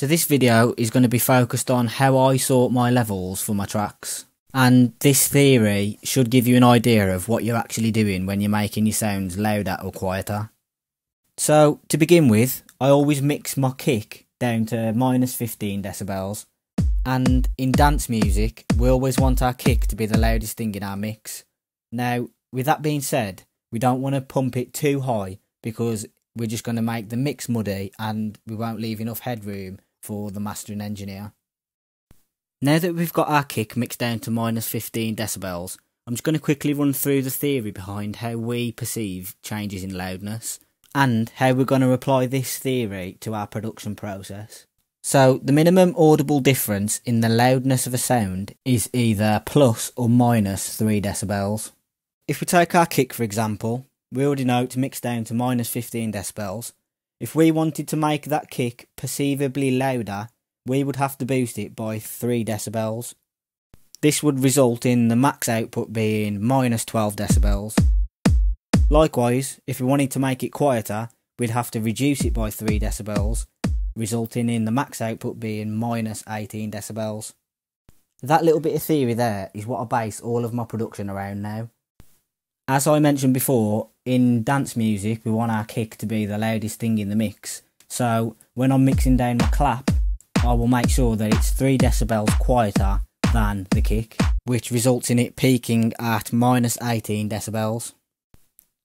So this video is going to be focused on how I sort my levels for my tracks. And this theory should give you an idea of what you're actually doing when you're making your sounds louder or quieter. So to begin with, I always mix my kick down to minus 15 decibels. And in dance music, we always want our kick to be the loudest thing in our mix. Now, with that being said, we don't want to pump it too high because we're just going to make the mix muddy and we won't leave enough headroom for the mastering engineer. Now that we've got our kick mixed down to minus 15 decibels, I'm just going to quickly run through the theory behind how we perceive changes in loudness and how we're going to apply this theory to our production process. So the minimum audible difference in the loudness of a sound is either plus or minus 3 decibels. If we take our kick for example, we already know it's mixed down to minus 15 decibels. If we wanted to make that kick perceivably louder, we would have to boost it by 3 decibels. This would result in the max output being minus 12 decibels. Likewise, if we wanted to make it quieter, we'd have to reduce it by 3 decibels, resulting in the max output being minus 18 decibels. That little bit of theory there is what I base all of my production around now. As I mentioned before, in dance music we want our kick to be the loudest thing in the mix, so when I'm mixing down my clap, I will make sure that it's 3 decibels quieter than the kick, which results in it peaking at minus 18 decibels.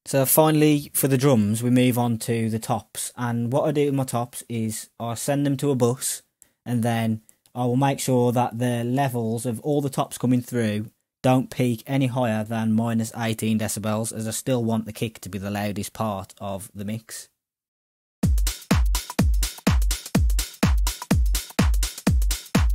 So finally, for the drums, we move on to the tops, and what I do with my tops is I send them to a bus, and then I will make sure that the levels of all the tops coming through don't peak any higher than minus 18 decibels, as I still want the kick to be the loudest part of the mix.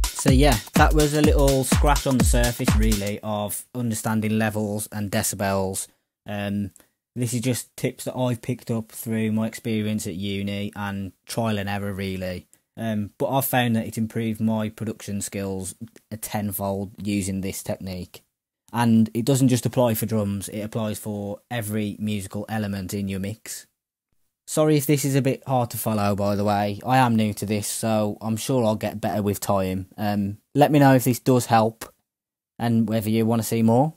So yeah, that was a little scratch on the surface really of understanding levels and decibels. This is just tips that I've picked up through my experience at uni and trial and error really. But I've found that it improved my production skills a tenfold using this technique. And it doesn't just apply for drums, it applies for every musical element in your mix. Sorry if this is a bit hard to follow, by the way. I am new to this, so I'm sure I'll get better with time. Let me know if this does help and whether you want to see more.